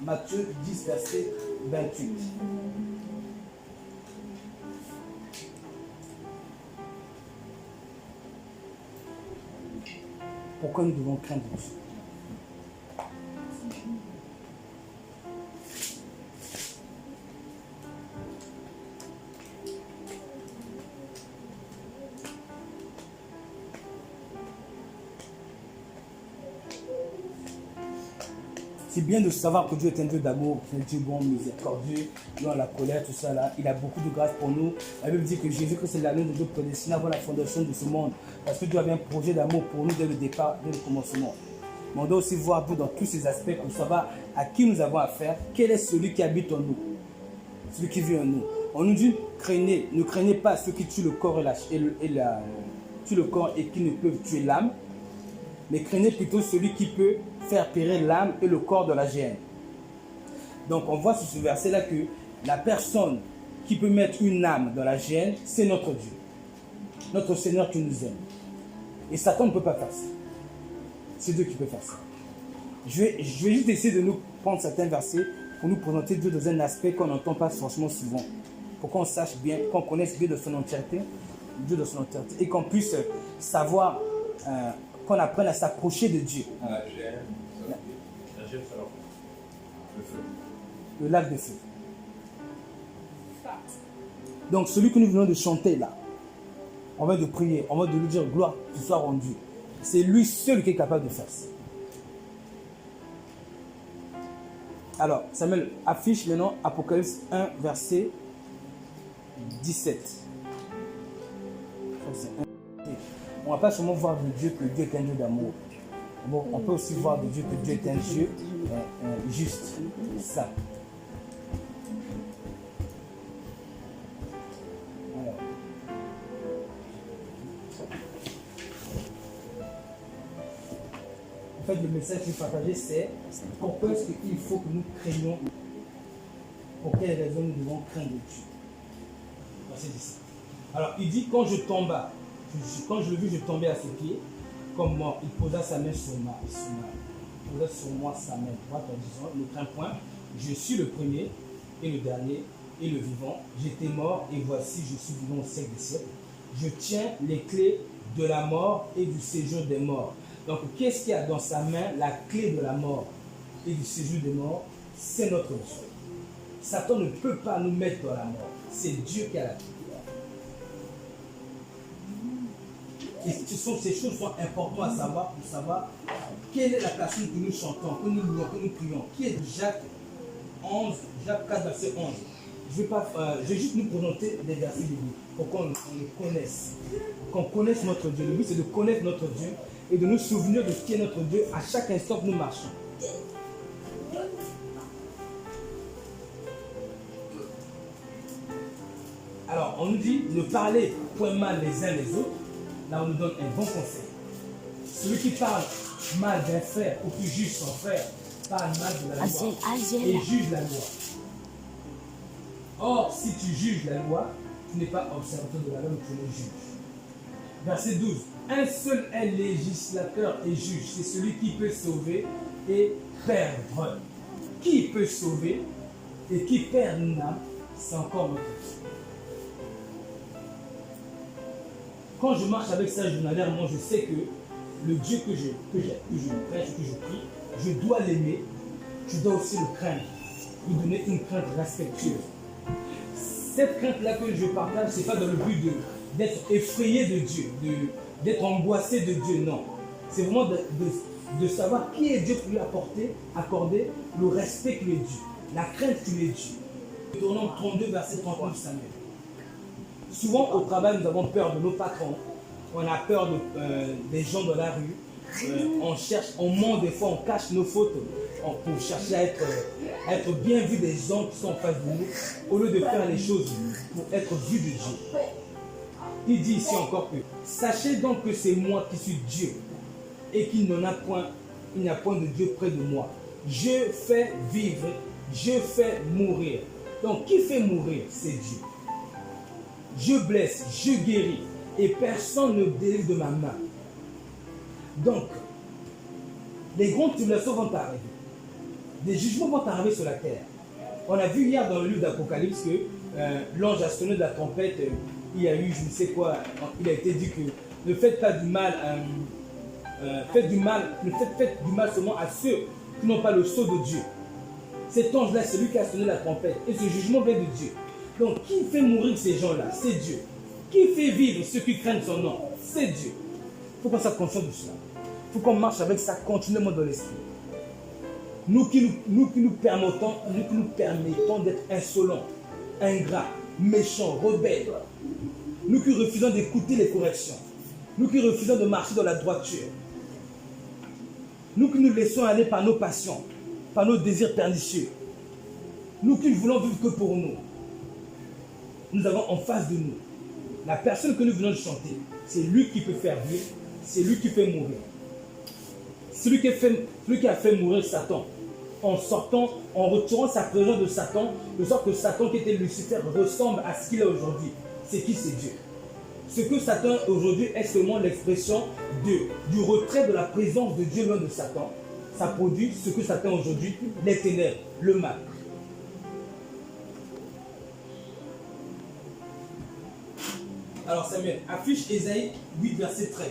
Matthieu 10, verset 28. Pourquoi nous devons craindre Dieu? C'est bien de savoir que Dieu est un Dieu d'amour, un Dieu bon, miséricordieux, dans la colère, tout ça là. Il a beaucoup de grâce pour nous. La Bible dit que Jésus-Christ est l'agneau de Dieu prédestiné avant la fondation de ce monde. Parce que Dieu avait un projet d'amour pour nous dès le départ, dès le commencement. Mais on doit aussi voir Dieu dans tous ces aspects pour savoir à qui nous avons affaire, quel est celui qui habite en nous, celui qui vit en nous. On nous dit, ne craignez pas ceux qui tuent le corps tuent le corps et qui ne peuvent tuer l'âme, mais craignez plutôt celui qui peut faire périr l'âme et le corps de la géhenne. Donc on voit sur ce verset-là que la personne qui peut mettre une âme dans la géhenne, c'est notre Dieu, notre Seigneur qui nous aime. Et Satan ne peut pas faire ça. C'est Dieu qui peut faire ça. Je vais juste essayer de nous prendre certains versets pour nous présenter Dieu dans un aspect qu'on n'entend pas forcément souvent. Pour qu'on sache bien, qu'on connaisse Dieu de son entièreté, Dieu de son entièreté, et qu'on puisse savoir, qu'on apprenne à s'approcher de Dieu. La géhenne, c'est le feu. Le lac de feu. Donc celui que nous venons de chanter là, on va de prier, on va de lui dire gloire qui soit rendue. C'est lui seul qui est capable de faire ça. Alors, Samuel affiche maintenant Apocalypse 1, verset 17. On ne va pas seulement voir de Dieu que Dieu est un Dieu d'amour. Bon, on peut aussi voir de Dieu que Dieu est un Dieu juste, saint. En fait, le message que je partageais, c'est pourquoi est-ce qu'il faut que nous craignions, pour quelles raisons nous devons craindre Dieu. Alors, il dit, quand je tomba, quand je le vis, je tombais à ses pieds, comme mort. Il posa sa main sur moi, il posa sur moi sa main droite en disant, ne crains point, je suis le premier et le dernier et le vivant. J'étais mort et voici, je suis vivant au siècle des siècles. Je tiens les clés de la mort et du séjour des morts. Donc, qu'est-ce qu'il y a dans sa main? La clé de la mort et du séjour des morts, c'est notre Dieu. Satan ne peut pas nous mettre dans la mort. C'est Dieu qui a la clé. Et ces choses sont importantes à savoir pour savoir quelle est la personne que nous chantons, que nous louons, que nous prions. Qui est Jacques 11, Jacques 4, verset 11. Je vais juste nous présenter des versets bibliques pour qu'on le connaisse. Qu'on connaisse notre Dieu. Le but, c'est de connaître notre Dieu et de nous souvenir de ce qui est notre Dieu à chaque instant que nous marchons. Alors, on nous dit ne parlez point mal les uns les autres. Là, on nous donne un bon conseil. Celui qui parle mal d'un frère ou qui juge son frère parle mal de la loi et juge la loi. Or, si tu juges la loi, tu n'es pas observateur de la loi, mais tu le juges. Verset 12. Un seul est législateur et juge, c'est celui qui peut sauver et perdre. Qui peut sauver et qui perd une âme, c'est encore notre Dieu. Quand je marche avec ça journalièrement, je sais que le Dieu que je prêche, que je prie, je dois l'aimer, je dois aussi le craindre, lui donner une crainte respectueuse. Cette crainte-là que je partage, ce n'est pas dans le but d'être effrayé de Dieu, d'être angoissé de Dieu, non. C'est vraiment de savoir qui est Dieu pour lui accorder le respect qu'il est Dieu, la crainte qu'il est Dieu. Tournons 32, verset 39, Samuel. Souvent au travail, nous avons peur de nos patrons, on a peur des gens dans la rue, on ment des fois, on cache nos fautes pour chercher à être bien vu des gens qui sont en face de nous, au lieu de faire les choses pour être vu de Dieu. Il dit ici encore que, sachez donc que c'est moi qui suis Dieu et qu'il n'y a point de Dieu près de moi. Je fais vivre, je fais mourir. Donc qui fait mourir? C'est Dieu. Je blesse, je guéris et personne ne délivre de ma main. Donc, les grandes tribulations vont arriver. des jugements vont arriver sur la terre. On a vu hier dans le livre d'Apocalypse que l'ange a sonné de la trompette, il y a eu je ne sais quoi, il a été dit que ne faites pas du mal, faites du mal seulement à ceux qui n'ont pas le sceau de Dieu. Cet ange-là, c'est lui qui a sonné la trompette. Et ce jugement vient de Dieu. Donc, qui fait mourir ces gens-là? C'est Dieu. Qui fait vivre ceux qui craignent son nom? C'est Dieu. Il faut qu'on soit conscient de cela. Il faut qu'on marche avec ça continuellement dans l'esprit. Nous qui nous permettons d'être insolents, ingrats, méchants, rebelles. Nous qui refusons d'écouter les corrections. Nous qui refusons de marcher dans la droiture. Nous qui nous laissons aller par nos passions, par nos désirs pernicieux. Nous qui ne voulons vivre que pour nous. Nous avons en face de nous la personne que nous venons de chanter. C'est lui qui peut faire vivre, c'est lui qui fait mourir. Celui qui a fait mourir Satan en sortant, en retirant sa présence de Satan, de sorte que Satan qui était Lucifer ressemble à ce qu'il est aujourd'hui. C'est qui? C'est Dieu. Ce que Satan aujourd'hui est seulement l'expression du retrait de la présence de Dieu loin de Satan. Ça produit ce que Satan aujourd'hui, les ténèbres, le mal. Alors Samuel, affiche Ésaïe 8, verset 13.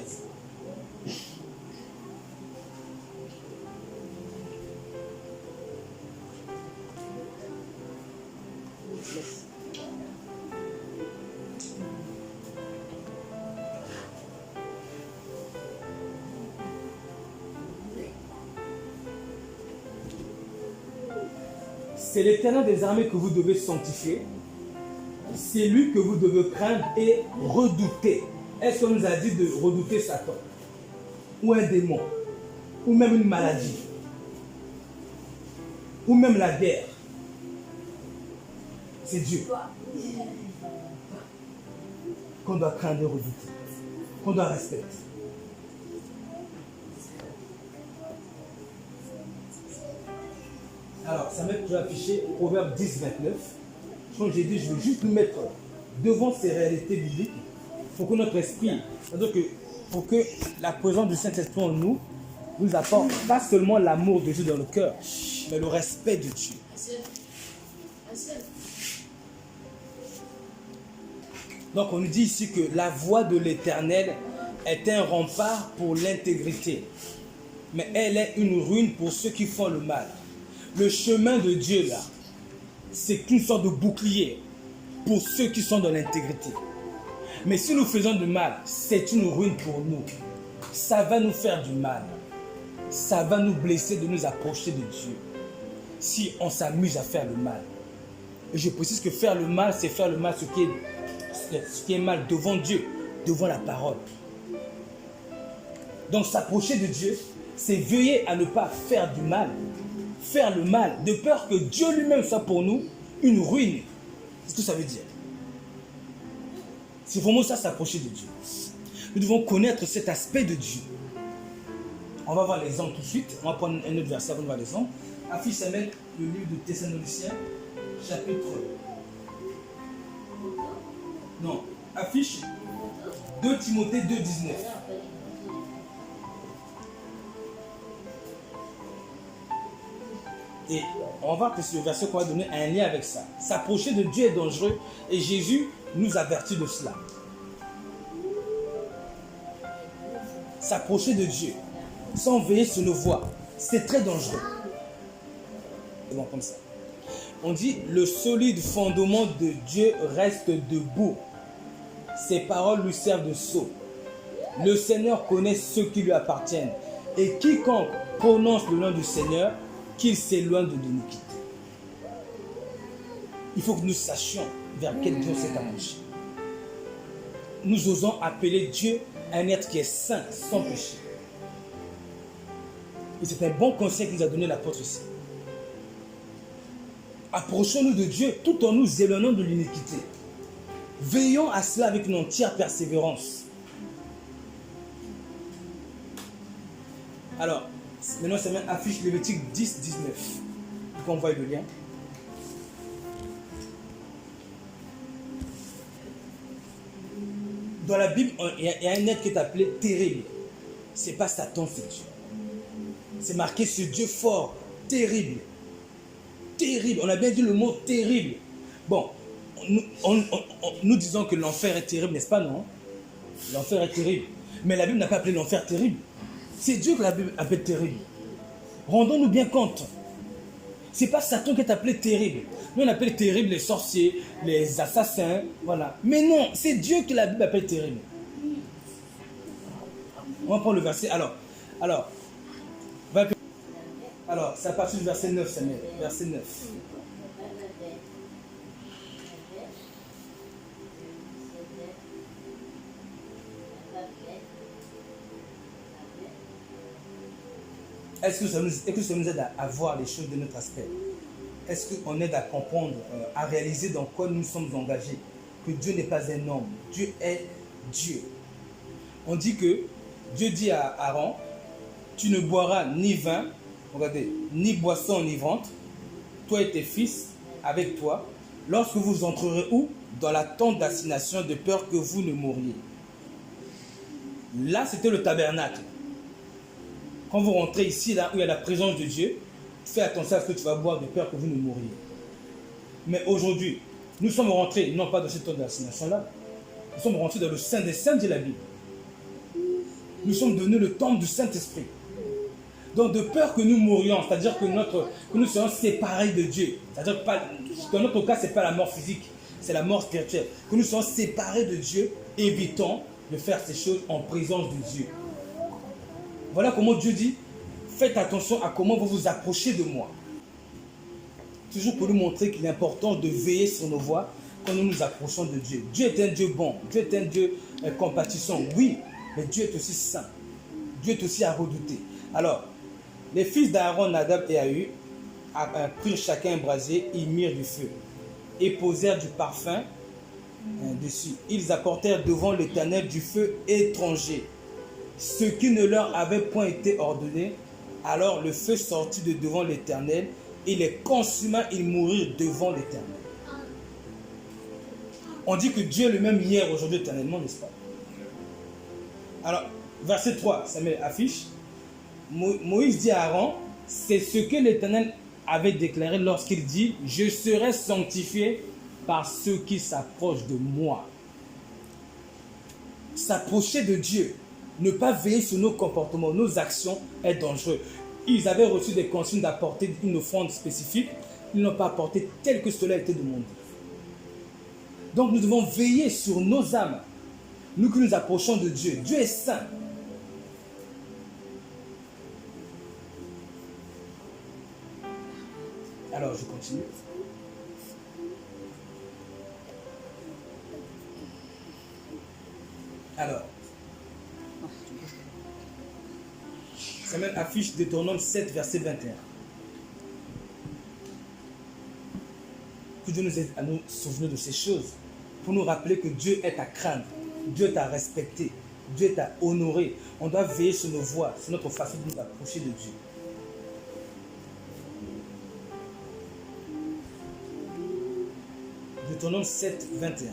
C'est l'Éternel des armées que vous devez sanctifier. C'est lui que vous devez craindre et redouter. Est-ce qu'on nous a dit de redouter Satan? Ou un démon? Ou même une maladie? Ou même la guerre? C'est Dieu qu'on doit craindre et redouter, qu'on doit respecter. Alors, ça met toujours affiché Proverbe 10, 29. Comme j'ai dit, je vais juste nous mettre devant ces réalités bibliques pour que notre esprit, c'est-à-dire que pour que la présence du Saint-Esprit en nous apporte pas seulement l'amour de Dieu dans le cœur, mais le respect de Dieu. Donc on nous dit ici que la voie de l'Éternel est un rempart pour l'intégrité, mais elle est une ruine pour ceux qui font le mal. Le chemin de Dieu là, c'est une sorte de bouclier pour ceux qui sont dans l'intégrité. Mais si nous faisons du mal, c'est une ruine pour nous. Ça va nous faire du mal. Ça va nous blesser de nous approcher de Dieu. Si on s'amuse à faire le mal. Et je précise que faire le mal, c'est faire le mal ce qui est mal devant Dieu, devant la parole. Donc s'approcher de Dieu, c'est veiller à ne pas faire du mal. Faire le mal, de peur que Dieu lui-même soit pour nous une ruine. C'est ce que ça veut dire. C'est vraiment ça, s'approcher de Dieu. Nous devons connaître cet aspect de Dieu. On va voir l'exemple tout de suite. On va prendre un autre verset avant de voir l'exemple. Affiche Samuel, le livre de Thessaloniciens, chapitre. Non, affiche 2 Timothée 2, 19. Et on va voir que ce verset qu'on va donner a un lien avec ça. S'approcher de Dieu est dangereux et Jésus nous avertit de cela. S'approcher de Dieu sans veiller sur nos voies, c'est très dangereux. C'est bon comme ça. On dit le solide fondement de Dieu reste debout. Ses paroles lui servent de sceau. Le Seigneur connaît ceux qui lui appartiennent. Et quiconque prononce le nom du Seigneur, qu'il s'éloigne de l'iniquité. Il faut que nous sachions vers quel Dieu s'est approché. Nous osons appeler Dieu un être qui est saint, sans péché. Et c'est un bon conseil qu'il nous a donné l'apôtre ici. Approchons-nous de Dieu tout en nous éloignant de l'iniquité. Veillons à cela avec une entière persévérance. Alors, maintenant, ça affiche Lévitique 10, 19. On voit le lien. Dans la Bible, il y a un être qui est appelé terrible. Ce n'est pas Satan, c'est Dieu. C'est marqué ce Dieu fort, terrible, terrible. On a bien dit le mot terrible. Bon, nous disons que l'enfer est terrible, n'est-ce pas, non? L'enfer est terrible. Mais la Bible n'a pas appelé l'enfer terrible. C'est Dieu que la Bible appelle terrible. Rendons-nous bien compte. C'est pas Satan qui est appelé terrible. Nous, on appelle terrible les sorciers, les assassins, voilà. Mais non, c'est Dieu que la Bible appelle terrible. On va prendre le verset. Alors, c'est à partir du verset 9, Samuel. Verset 9. Est-ce que ça nous aide à voir les choses de notre aspect? Est-ce qu'on aide à comprendre, à réaliser dans quoi nous sommes engagés? Que Dieu n'est pas un homme, Dieu est Dieu. On dit que Dieu dit à Aaron, tu ne boiras ni vin, regardez, ni boisson enivrante, toi et tes fils avec toi, lorsque vous entrerez où? Dans la tente d'assignation, de peur que vous ne mouriez. Là, c'était le tabernacle. Quand vous rentrez ici, là où il y a la présence de Dieu, fais attention à ce que tu vas boire de peur que vous ne mouriez. Mais aujourd'hui, nous sommes rentrés, non pas dans cette tente d'assignation-là, nous sommes rentrés dans le Saint des Saints de la Bible. Nous sommes devenus le temple du Saint-Esprit. Donc de peur que nous mourions, c'est-à-dire que nous soyons séparés de Dieu. C'est-à-dire que dans notre cas, ce n'est pas la mort physique, c'est la mort spirituelle. Que nous soyons séparés de Dieu, évitons de faire ces choses en présence de Dieu. Voilà comment Dieu dit, faites attention à comment vous vous approchez de moi. Toujours pour nous montrer qu'il est important de veiller sur nos voies quand nous nous approchons de Dieu. Dieu est un Dieu bon, Dieu est un Dieu compatissant, oui, mais Dieu est aussi saint. Dieu est aussi à redouter. Alors, les fils d'Aaron, Nadab et Ahu prirent chacun un brasier, ils mirent du feu et posèrent du parfum dessus. Ils apportèrent devant l'Éternel du feu étranger, ce qui ne leur avait point été ordonné. Alors le feu sortit de devant l'Éternel et les consuma, ils mourirent devant l'Éternel. On dit que Dieu est le même hier, aujourd'hui, éternellement, n'est-ce pas? Alors, verset 3, ça met affiche. Moïse dit à Aaron, c'est ce que l'Éternel avait déclaré lorsqu'il dit, je serai sanctifié par ceux qui s'approchent de moi. S'approcher de Dieu, ne pas veiller sur nos comportements, nos actions est dangereux. Ils avaient reçu des consignes d'apporter une offrande spécifique, ils n'ont pas apporté tel que cela a été demandé. Donc nous devons veiller sur nos âmes, nous qui nous approchons de Dieu. Dieu est saint. Alors je continue. Alors, ça met affiche Deutéronome 7, verset 21. Que Dieu nous aide à nous souvenir de ces choses, pour nous rappeler que Dieu est à craindre, Dieu est à respecter, Dieu est à honorer. On doit veiller sur nos voies, sur notre façon de nous approcher de Dieu. Deutéronome 7, 21.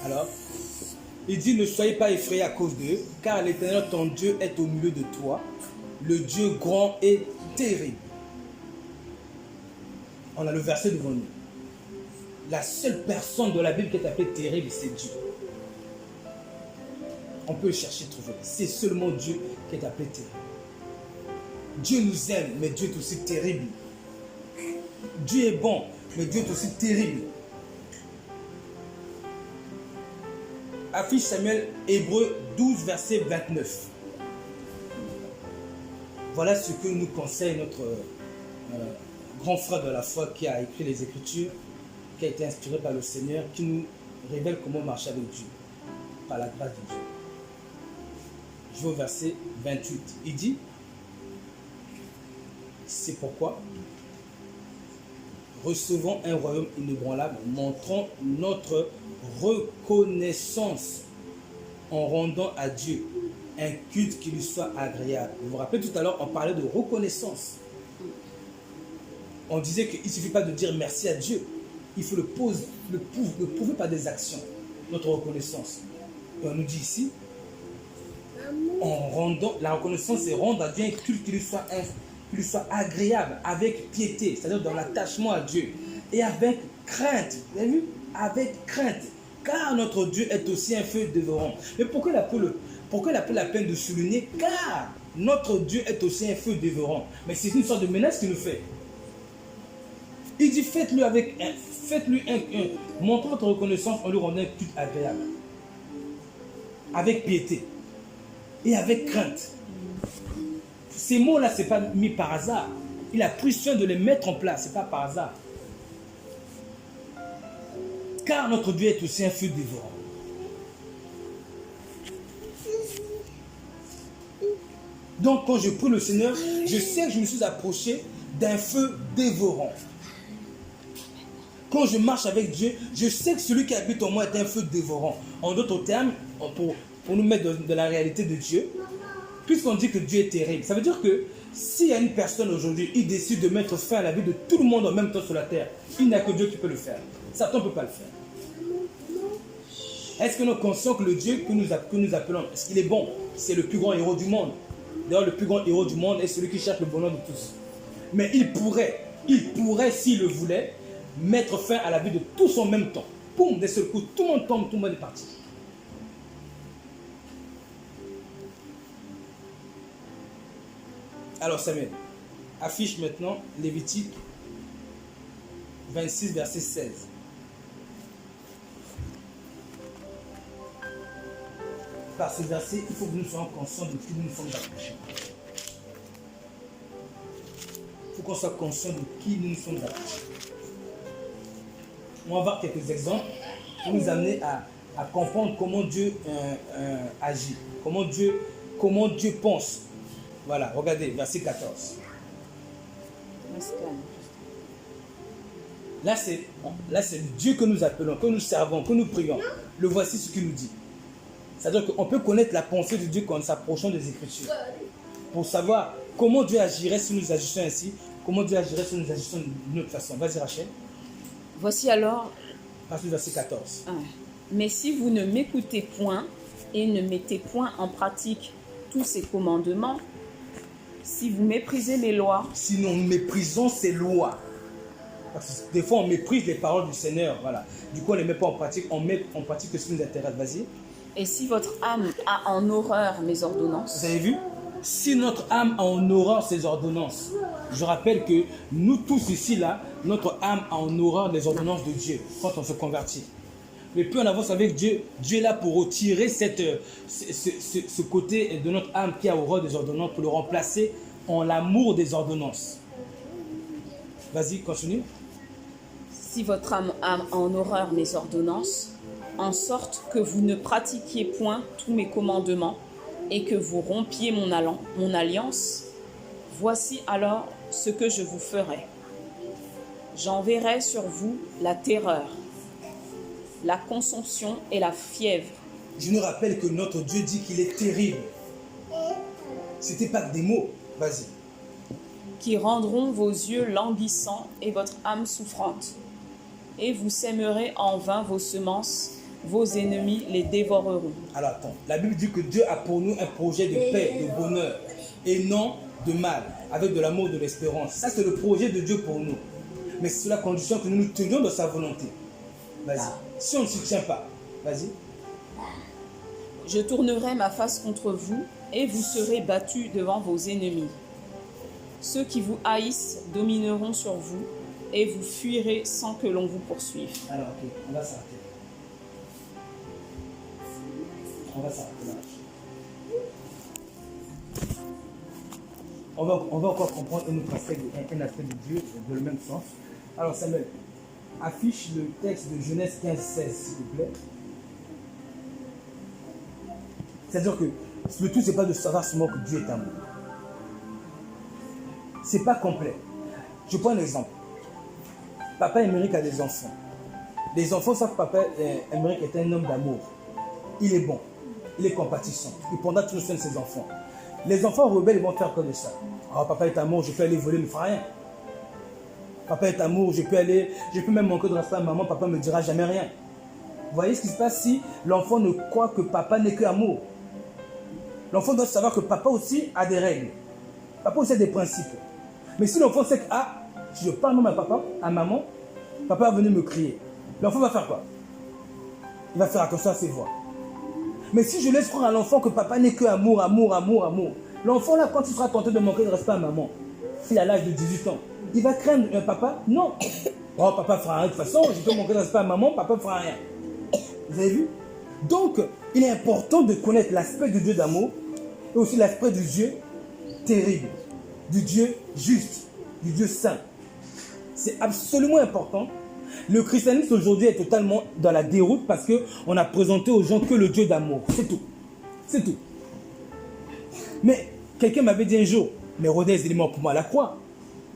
Alors, il dit, ne soyez pas effrayés à cause d'eux, car l'Éternel, ton Dieu, est au milieu de toi, le Dieu grand et terrible. On a le verset devant nous. La seule personne de la Bible qui est appelée terrible, c'est Dieu. On peut le chercher, trouver. C'est seulement Dieu qui est appelé terrible. Dieu nous aime, mais Dieu est aussi terrible. Dieu est bon, mais Dieu est aussi terrible. Affiche Samuel, Hébreux 12, verset 29. Voilà ce que nous conseille notre grand frère de la foi qui a écrit les Écritures, qui a été inspiré par le Seigneur, qui nous révèle comment marcher avec Dieu, par la grâce de Dieu. Je vais au verset 28. Il dit, c'est pourquoi recevons un royaume inébranlable, montrons notre reconnaissance en rendant à Dieu un culte qui lui soit agréable. Vous vous rappelez tout à l'heure, on parlait de reconnaissance. on disait qu'il ne suffit pas de dire merci à Dieu. Il faut le prouver par des actions, notre reconnaissance. Et on nous dit ici, la reconnaissance, c'est rendre à Dieu un culte qui lui soit agréable, avec piété, c'est-à-dire dans l'attachement à Dieu. Et avec crainte, vous avez vu? Avec crainte. Car notre Dieu est aussi un feu dévorant. Mais pourquoi il a pris la peine de souligner? Car notre Dieu est aussi un feu dévorant. Mais c'est une sorte de menace qu'il nous fait. Il dit, montrez votre reconnaissance en lui rendant un culte agréable. Avec piété. Et avec crainte. Ces mots-là, ce n'est pas mis par hasard. Il a pris soin de les mettre en place, ce n'est pas par hasard. Car notre Dieu est aussi un feu dévorant. Donc quand je prie le Seigneur, je sais que je me suis approché d'un feu dévorant. Quand je marche avec Dieu, je sais que celui qui habite en moi est un feu dévorant. En d'autres termes, pour nous mettre dans la réalité de Dieu, puisqu'on dit que Dieu est terrible, ça veut dire que s'il y a une personne aujourd'hui, il décide de mettre fin à la vie de tout le monde en même temps sur la terre, il n'y a que Dieu qui peut le faire. Satan ne peut pas le faire. Est-ce que nous sommes conscients que le Dieu que nous appelons, est-ce qu'il est bon? C'est le plus grand héros du monde. D'ailleurs, le plus grand héros du monde est celui qui cherche le bonheur de tous. Mais il pourrait, s'il le voulait, mettre fin à la vie de tous en même temps. Poum, d'un seul coup, tout le monde tombe, tout le monde est parti. Alors Samuel, affiche maintenant Lévitique 26, verset 16. Par ce verset, il faut que nous soyons conscients de qui nous sommes approchés. Il faut qu'on soit conscient de qui nous sommes approchés. On va voir quelques exemples pour nous amener à comprendre comment Dieu agit, comment Dieu pense. Voilà, regardez, verset 14. Là, c'est le Dieu que nous appelons, que nous servons, que nous prions. Le voici ce qu'il nous dit. C'est-à-dire qu'on peut connaître la pensée de Dieu en s'approchant des Écritures. Pour savoir comment Dieu agirait si nous agissions ainsi, comment Dieu agirait si nous agissions d'une autre façon. Vas-y Rachel. Voici alors... Verset 14. Mais si vous ne m'écoutez point et ne mettez point en pratique tous ces commandements, si vous méprisez mes lois... Si nous méprisons ces lois, parce que des fois on méprise les paroles du Seigneur, voilà. Du coup on ne les met pas en pratique, on met en pratique ce qui nous intéresse. Vas-y. Et si votre âme a en horreur mes ordonnances... Vous avez vu? Si notre âme a en horreur ces ordonnances, je rappelle que nous tous ici, là, notre âme a en horreur les ordonnances de Dieu quand on se convertit. Mais plus on avance avec Dieu, Dieu est là pour retirer ce côté de notre âme qui a horreur des ordonnances, pour le remplacer en l'amour des ordonnances. Vas-y, continue. Si votre âme a en horreur mes ordonnances, en sorte que vous ne pratiquiez point tous mes commandements et que vous rompiez mon alliance, voici alors ce que je vous ferai. J'enverrai sur vous la terreur, la consomption et la fièvre. Je nous rappelle que notre Dieu dit qu'il est terrible. Ce n'était pas que des mots. Vas-y. Qui rendront vos yeux languissants et votre âme souffrante. Et vous sèmerez en vain vos semences, vos ennemis les dévoreront. Alors attends, la Bible dit que Dieu a pour nous un projet de paix, de bonheur, et non de mal, avec de l'amour, de l'espérance. Ça c'est le projet de Dieu pour nous. Mais c'est sous la condition que nous nous tenions de sa volonté. Vas-y. Si on ne s'y tient pas, vas-y. Je tournerai ma face contre vous, et vous serez battus devant vos ennemis. Ceux qui vous haïssent domineront sur vous, et vous fuirez sans que l'on vous poursuive. Alors, ok, on va s'arrêter. On va s'arrêter là. On va encore comprendre un autre aspect de Dieu de le même sens. Alors Samuel, affiche le texte de Genèse 15, 16, s'il vous plaît. C'est-à-dire que le tout, c'est pas de savoir seulement que Dieu est amour. C'est pas complet. Je prends un exemple. Papa Émeric a des enfants. Les enfants savent que papa Émeric est un homme d'amour. Il est bon. Il est compatissant. Il prendra tout soin de ses enfants. Les enfants rebelles, ils vont faire comme ça. Oh, papa est amour, je peux aller voler, il ne fera rien. Papa est amour, je peux même manquer de respect à maman, papa ne me dira jamais rien. Vous voyez ce qui se passe si l'enfant ne croit que papa n'est que amour. L'enfant doit savoir que papa aussi a des règles. Papa aussi a des principes. Mais si l'enfant sait que, si je parle même à maman, papa va venir me crier. L'enfant va faire quoi? Il va faire attention à ses voix. Mais si je laisse croire à l'enfant que papa n'est que amour, l'enfant là, quand il sera tenté de manquer de respect à maman, s'il a l'âge de 18 ans, il va craindre un papa? Non. Oh, papa fera rien de toute façon, je peux manquer de respect à maman, papa fera rien. Vous avez vu? Donc, il est important de connaître l'aspect du Dieu d'amour et aussi l'aspect du Dieu terrible, du Dieu juste, du Dieu saint. C'est absolument important. Le christianisme aujourd'hui est totalement dans la déroute parce qu'on a présenté aux gens que le Dieu d'amour. C'est tout. C'est tout. Mais quelqu'un m'avait dit un jour, mais Rodez, il est mort pour moi à la croix.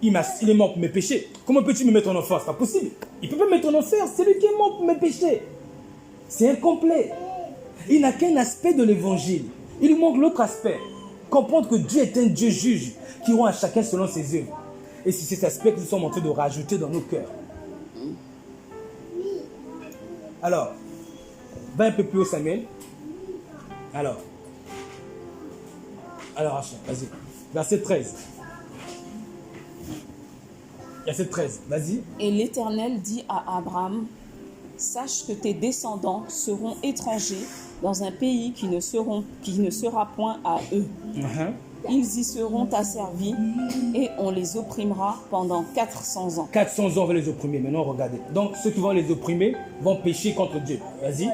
Il est mort pour mes péchés. Comment peux-tu me mettre en enfer? C'est pas possible. Il ne peut pas me mettre en enfer. C'est lui qui est mort pour mes péchés. C'est incomplet. Il n'a qu'un aspect de l'évangile. Il lui manque l'autre aspect. Comprendre que Dieu est un Dieu juge qui rend à chacun selon ses œuvres. Et c'est cet aspect que nous sommes en train de rajouter dans nos cœurs. Alors, va un peu plus haut, Samuel. Alors, Rachel, vas-y. Verset 13. Verset 13, vas-y. Et l'Éternel dit à Abraham, sache que tes descendants seront étrangers dans un pays qui ne sera point à eux. Ils y seront asservis et on les opprimera pendant 400 ans. 400 ans, on va les opprimer. Maintenant, regardez. Donc, ceux qui vont les opprimer vont pécher contre Dieu. Vas-y.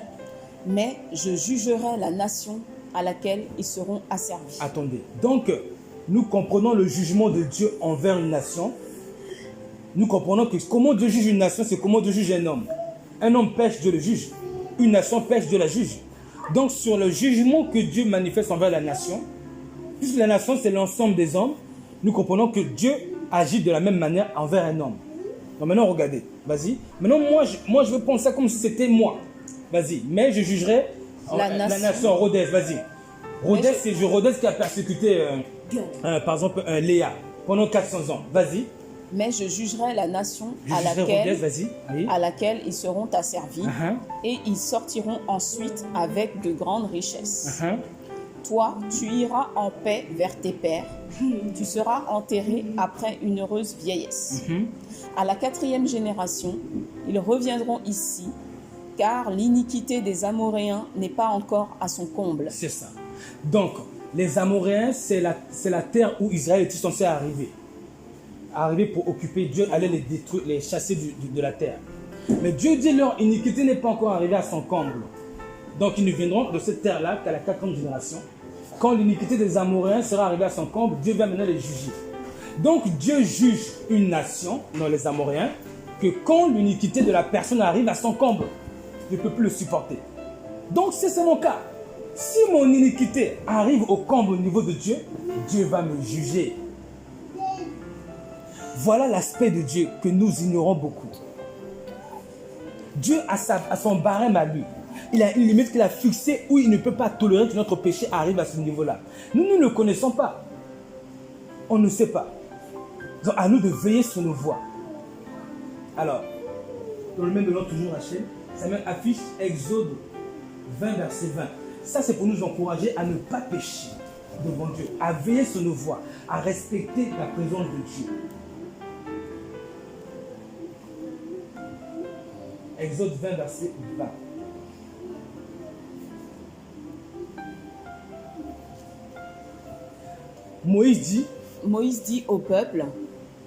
Mais je jugerai la nation à laquelle ils seront asservis. Attendez. Donc, nous comprenons le jugement de Dieu envers une nation. Nous comprenons que comment Dieu juge une nation, c'est comment Dieu juge un homme. Un homme pêche, Dieu le juge. Une nation pêche, Dieu la juge. Donc, sur le jugement que Dieu manifeste envers la nation, puisque la nation, c'est l'ensemble des hommes, nous comprenons que Dieu agit de la même manière envers un homme. Donc maintenant, regardez. Vas-y. Maintenant, moi, je veux prendre ça comme si c'était moi. Vas-y. Mais je jugerai la nation. Rodez, vas-y. Rodez, c'est Rodez qui a persécuté, par exemple, Léa pendant 400 ans. Vas-y. Mais je jugerai la nation à laquelle ils seront asservis et ils sortiront ensuite avec de grandes richesses. Toi, tu iras en paix vers tes pères. Tu seras enterré après une heureuse vieillesse. À la 4e génération, ils reviendront ici, car l'iniquité des Amoréens n'est pas encore à son comble. C'est ça. Donc, les Amoréens, c'est la terre où Israël était censé arriver. Arriver pour occuper. Dieu allait les détruire, les chasser de la terre. Mais Dieu dit leur iniquité n'est pas encore arrivée à son comble. Donc, ils ne viendront de cette terre-là qu'à la 4e génération. Quand l'iniquité des Amoréens sera arrivée à son comble, Dieu va maintenant les juger. Donc Dieu juge une nation, non les Amoréens, que quand l'iniquité de la personne arrive à son comble, je ne peux plus le supporter. Donc c'est mon cas. Si mon iniquité arrive au comble au niveau de Dieu, Dieu va me juger. Voilà l'aspect de Dieu que nous ignorons beaucoup. Dieu a son barème à lui. Il a une limite qu'il a fixée où il ne peut pas tolérer que notre péché arrive à ce niveau-là. Nous ne le connaissons pas. On ne sait pas. Donc à nous de veiller sur nos voies. Alors, dans le même nom toujours Rachel, ça affiche Exode 20, verset 20. Ça, c'est pour nous encourager à ne pas pécher devant Dieu, à veiller sur nos voies, à respecter la présence de Dieu. Exode 20, verset 20. Moïse dit au peuple,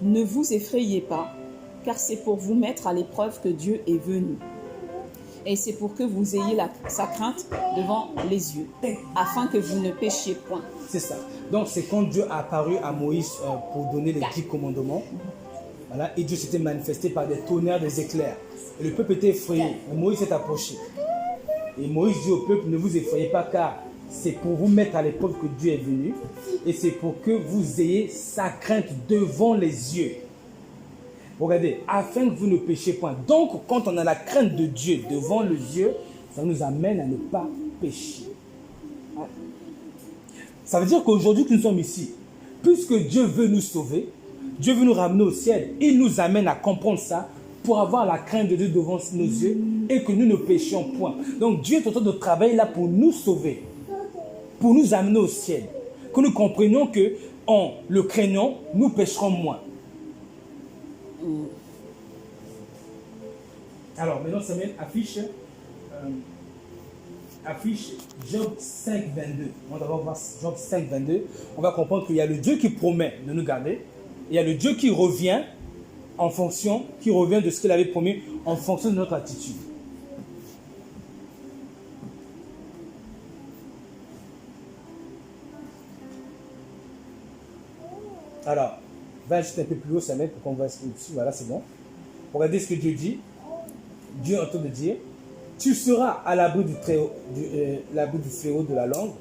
ne vous effrayez pas, car c'est pour vous mettre à l'épreuve que Dieu est venu. Et c'est pour que vous ayez sa crainte devant les yeux, afin que vous ne péchiez point. C'est ça. Donc c'est quand Dieu a apparu à Moïse pour donner les 10 commandements. Voilà, et Dieu s'était manifesté par des tonnerres, des éclairs. Et le peuple était effrayé. Et Moïse s'est approché. Et Moïse dit au peuple, ne vous effrayez pas, car c'est pour vous mettre à l'épreuve que Dieu est venu. Et c'est pour que vous ayez sa crainte devant les yeux. Regardez, afin que vous ne péchiez point. Donc, quand on a la crainte de Dieu devant les yeux, ça nous amène à ne pas pécher. Ça veut dire qu'aujourd'hui que nous sommes ici, puisque Dieu veut nous sauver, Dieu veut nous ramener au ciel. Il nous amène à comprendre ça pour avoir la crainte de Dieu devant nos yeux et que nous ne péchions point. Donc Dieu est en train de travailler là pour nous sauver, pour nous amener au ciel. Que nous comprenions que en le craignant, nous pécherons moins. Alors maintenant, Samuel affiche Job 5, 22. On va d'abord voir Job 5, 22. On va comprendre qu'il y a le Dieu qui promet de nous garder. Il y a le Dieu qui revient de ce qu'il avait promis en fonction de notre attitude. Alors, va juste un peu plus haut, Samuel, pour qu'on voit ce qu'il y a dessus. Voilà, c'est bon. Regardez ce que Dieu dit. Dieu est en train de dire, tu seras à l'abri du fléau de la langue.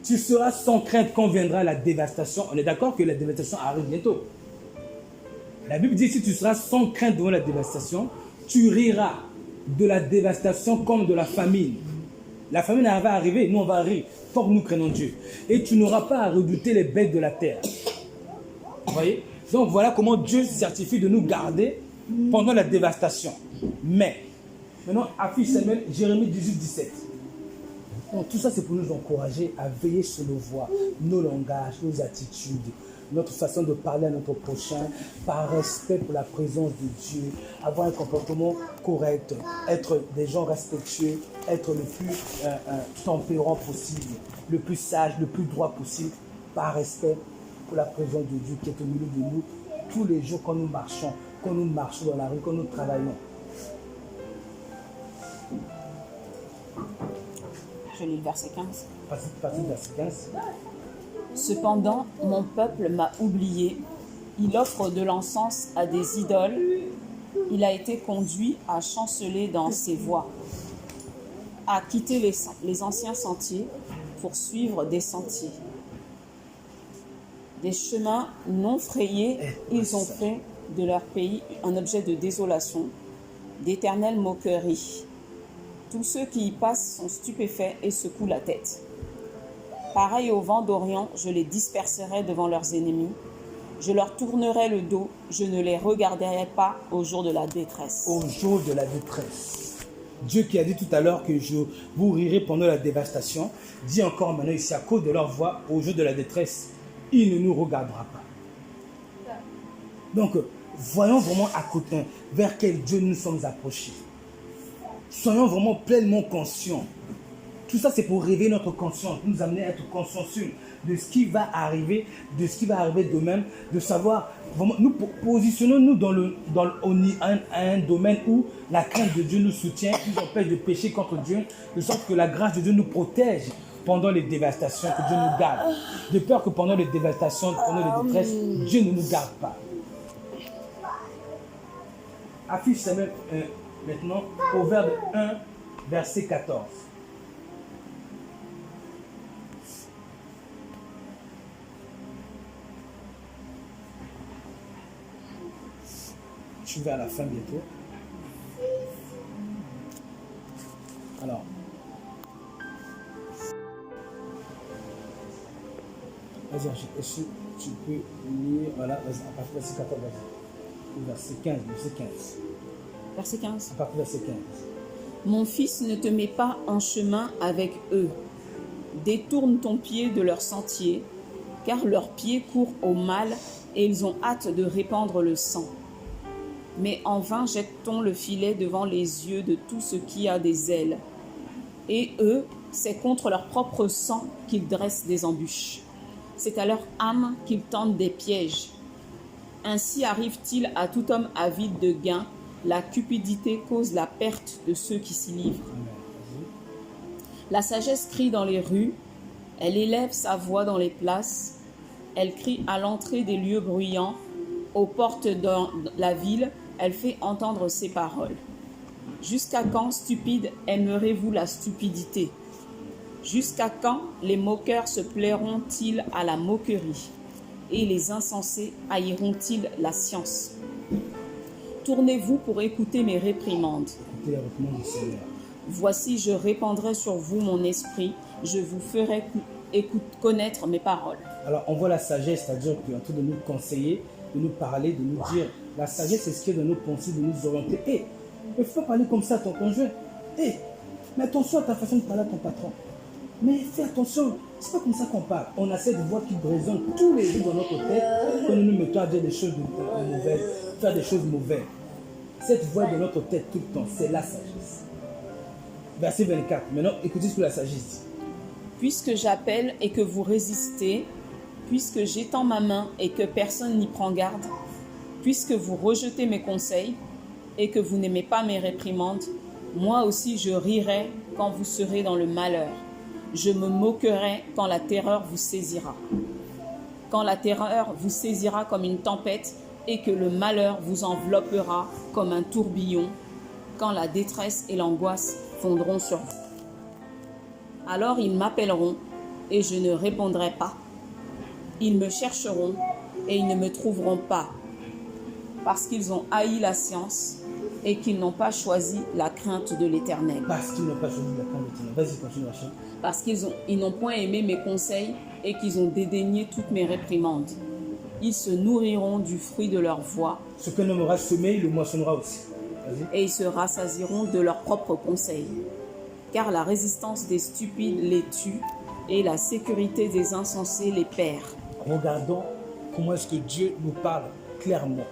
Tu seras sans crainte quand viendra la dévastation. On est d'accord que la dévastation arrive bientôt. La Bible dit, si tu seras sans crainte devant la dévastation, tu riras de la dévastation comme de la famine. La famine va arriver, nous on va rire, tant que nous craignons Dieu. Et tu n'auras pas à redouter les bêtes de la terre. Vous voyez? Donc voilà comment Dieu certifie de nous garder pendant la dévastation. Mais, maintenant, affiche Samuel, Jérémie 18, 17. Donc, tout ça, c'est pour nous encourager à veiller sur nos voix, nos langages, nos attitudes, notre façon de parler à notre prochain, par respect pour la présence de Dieu, avoir un comportement correct, être des gens respectueux, être le plus tempérant possible, le plus sage, le plus droit possible, par respect pour la présence de Dieu qui est au milieu de nous tous les jours quand nous marchons dans la rue, quand nous travaillons. Je lis le verset 15. Partie du verset 15. Cependant, mon peuple m'a oublié. Il offre de l'encens à des idoles. Il a été conduit à chanceler dans ses voies, à quitter les anciens sentiers pour suivre des sentiers. Des chemins non frayés, ils ont fait de leur pays un objet de désolation, d'éternelle moquerie. Tous ceux qui y passent sont stupéfaits et secouent la tête. Pareil au vent d'Orient, je les disperserai devant leurs ennemis. Je leur tournerai le dos, je ne les regarderai pas au jour de la détresse. Au jour de la détresse. Dieu qui a dit tout à l'heure que je vous rirai pendant la dévastation, dit encore maintenant ici à cause de leur voix, au jour de la détresse, il ne nous regardera pas. Donc, voyons vraiment à côté vers quel Dieu nous sommes approchés. Soyons vraiment pleinement conscients. Tout ça, c'est pour réveiller notre conscience, nous amener à être consciencieux de ce qui va arriver, de ce qui va arriver demain, de savoir, vraiment, nous positionnons-nous dans un domaine où la crainte de Dieu nous soutient, qui nous empêche de pécher contre Dieu, de sorte que la grâce de Dieu nous protège pendant les dévastations, que Dieu nous garde. De peur que pendant les dévastations, pendant les détresses, Dieu ne nous garde pas. Affiche Samuel maintenant, Proverbe 1, verset 14. Je suis vers la fin bientôt. Alors, vas-y, est-ce que tu peux lire, voilà, à partir du verset 14, verset 15, verset 15. Verset 15. À partir du verset 15. Mon fils, ne te mets pas en chemin avec eux. Détourne ton pied de leur sentier, car leurs pieds courent au mal et ils ont hâte de répandre le sang. Mais en vain jette-t-on le filet devant les yeux de tout ce qui a des ailes. Et eux, c'est contre leur propre sang qu'ils dressent des embûches. C'est à leur âme qu'ils tentent des pièges. Ainsi arrive-t-il à tout homme avide de gain. La cupidité cause la perte de ceux qui s'y livrent. La sagesse crie dans les rues, elle élève sa voix dans les places, elle crie à l'entrée des lieux bruyants, aux portes de la ville, elle fait entendre ses paroles. Jusqu'à quand, stupides, aimerez-vous la stupidité? Jusqu'à quand les moqueurs se plairont-ils à la moquerie? Et les insensés haïront-ils la science? Tournez-vous pour écouter mes réprimandes. Écoutez les réprimandes du Seigneur. Voici, je répandrai sur vous mon esprit, je vous ferai connaître mes paroles. Alors, on voit la sagesse, c'est-à-dire qu'il est en train de nous conseiller de nous parler, de nous dire. La sagesse, c'est ce qui est dans nos pensées, de nous orienter. Il ne faut pas parler comme ça à ton conjoint. Mais attention à ta façon de parler à ton patron. Mais fais attention, c'est pas comme ça qu'on parle. On a cette voix qui résonne tous les jours dans notre tête quand nous nous mettons à dire des choses mauvaises, faire des choses mauvaises. Cette voix est dans notre tête tout le temps, c'est la sagesse. Verset 24. Maintenant, écoutez ce que la sagesse dit. Puisque j'appelle et que vous résistez, puisque j'étends ma main et que personne n'y prend garde, puisque vous rejetez mes conseils et que vous n'aimez pas mes réprimandes, moi aussi je rirai quand vous serez dans le malheur. Je me moquerai quand la terreur vous saisira. Quand la terreur vous saisira comme une tempête et que le malheur vous enveloppera comme un tourbillon, quand la détresse et l'angoisse fondront sur vous. Alors ils m'appelleront et je ne répondrai pas. Ils me chercheront et ils ne me trouveront pas, parce qu'ils ont haï la science et qu'ils n'ont pas choisi la crainte de l'Éternel. Parce qu'ils n'ont pas choisi la crainte de l'Éternel. Vas-y, continue, Rachel. Parce qu'ils n'ont point aimé mes conseils et qu'ils ont dédaigné toutes mes réprimandes. Ils se nourriront du fruit de leur voix. Ce qu'un homme aura semé, il le moissonnera aussi. Vas-y. Et ils se rassasieront de leurs propres conseils. Car la résistance des stupides les tue et la sécurité des insensés les perd. Regardons comment est-ce que Dieu nous parle clairement.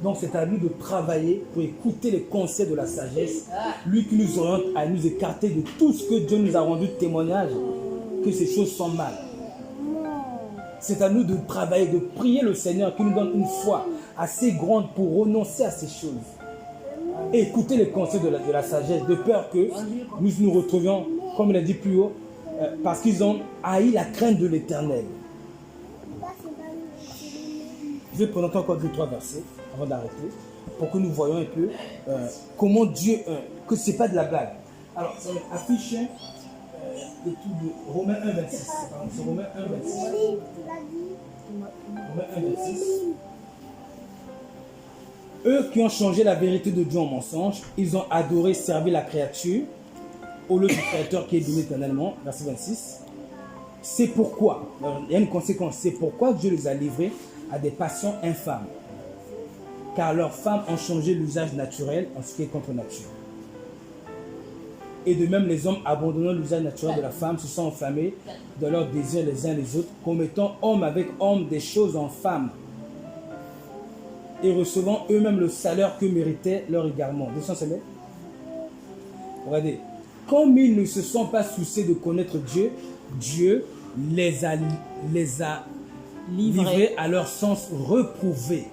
Donc c'est à nous de travailler pour écouter les conseils de la sagesse, lui qui nous oriente à nous écarter de tout ce que Dieu nous a rendu témoignage, que ces choses sont mal. C'est à nous de travailler, de prier le Seigneur qui nous donne une foi assez grande pour renoncer à ces choses. Et écouter les conseils de la sagesse, de peur que nous nous retrouvions, comme il a dit plus haut, parce qu'ils ont haï la crainte de l'Éternel. Je vais prendre encore 2-3 versets avant d'arrêter, pour que nous voyons un peu comment Dieu, que ce n'est pas de la blague. Alors, ça affiche le tout de Romains 1,26. C'est Romains 1,26. Romains 1,26. Eux qui ont changé la vérité de Dieu en mensonge, ils ont adoré, servi la créature au lieu du Créateur qui est donné éternellement. Verset 26. C'est pourquoi, il y a une conséquence, c'est pourquoi Dieu les a livrés à des passions infâmes. Car leurs femmes ont changé l'usage naturel en ce qui est contre nature. Et de même, les hommes abandonnant l'usage naturel de la femme se sont enflammés dans leurs désirs les uns les autres, commettant homme avec homme des choses en femmes, et recevant eux-mêmes le salaire que méritait leur égarement. 200 semaines. Regardez. Comme ils ne se sont pas souciés de connaître Dieu, Dieu les a livrés à leur sens reprouvé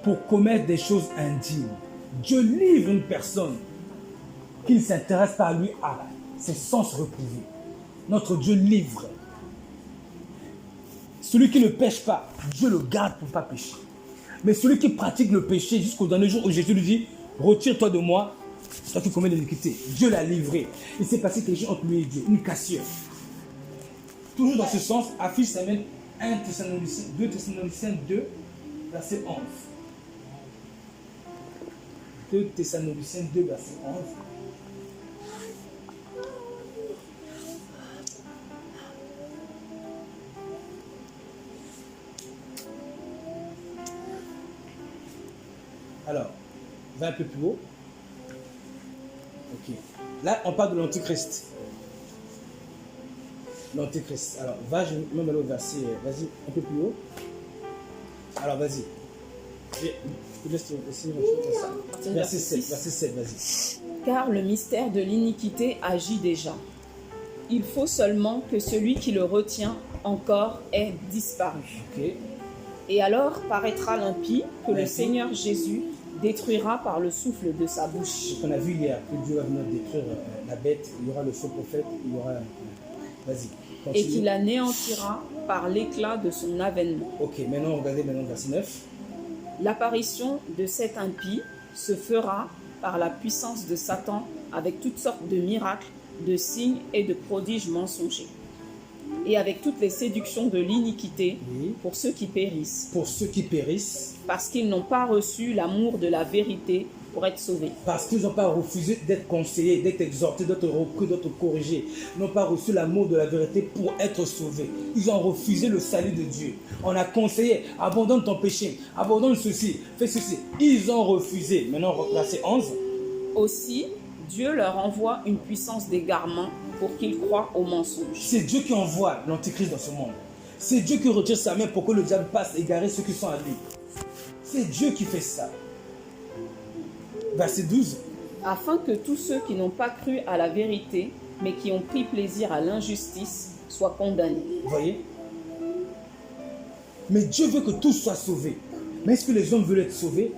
pour commettre des choses indignes. Dieu livre une personne qui ne s'intéresse pas à lui à ses sens reprouvés. Notre Dieu livre. Celui qui ne pêche pas, Dieu le garde pour ne pas pécher. Mais celui qui pratique le péché jusqu'au dernier jour où Jésus lui dit « Retire-toi de moi, toi qui commets l'iniquité ». Dieu l'a livré. Il s'est passé quelque chose entre lui et Dieu, une cassure. Toujours dans ce sens, affiche ça mène 2 Thessaloniciens 2, verset 11. 2 Thessaloniciens 2, verset 11. Alors, va un peu plus haut. Ok. Là, on parle de l'Antichrist. L'Antichrist. Alors, va, je vais même aller au verset. Vas-y, un peu plus haut. Alors, vas-y. Verset 7, vas-y. Car le mystère de l'iniquité agit déjà. Il faut seulement que celui qui le retient encore ait disparu. Okay. Et alors paraîtra l'impie que le Seigneur Jésus détruira par le souffle de sa bouche. Ce qu'on a vu hier, que Dieu va venir détruire la bête, il y aura le faux prophète, il y aura... Vas-y, continue. Et qu'il anéantira par l'éclat de son avènement. Ok, maintenant, regardez maintenant verset 9. L'apparition de cet impie se fera par la puissance de Satan avec toutes sortes de miracles, de signes et de prodiges mensongers. et avec toutes les séductions de l'iniquité Oui. pour ceux qui périssent, Pour ceux qui périssent, parce qu'ils n'ont pas reçu l'amour de la vérité pour être sauvés. parce qu'ils n'ont pas refusé d'être conseillés, d'être exhortés, d'être repris, d'être corrigés. Ils n'ont pas reçu l'amour de la vérité pour être sauvés. Ils ont refusé le salut de Dieu. On a conseillé, abandonne ton péché, abandonne ceci, fais ceci. Ils ont refusé. Maintenant, verset 11. Aussi, Dieu leur envoie une puissance d'égarement pour qu'ils croient au mensonge. C'est Dieu qui envoie l'antichrist dans ce monde. C'est Dieu qui retire sa main pour que le diable passe égarer ceux qui sont à lui. C'est Dieu qui fait ça. Verset 12. Afin que tous ceux qui n'ont pas cru à la vérité, mais qui ont pris plaisir à l'injustice, soient condamnés. Vous voyez? Mais Dieu veut que tous soient sauvés. Mais est-ce que les hommes veulent être sauvés?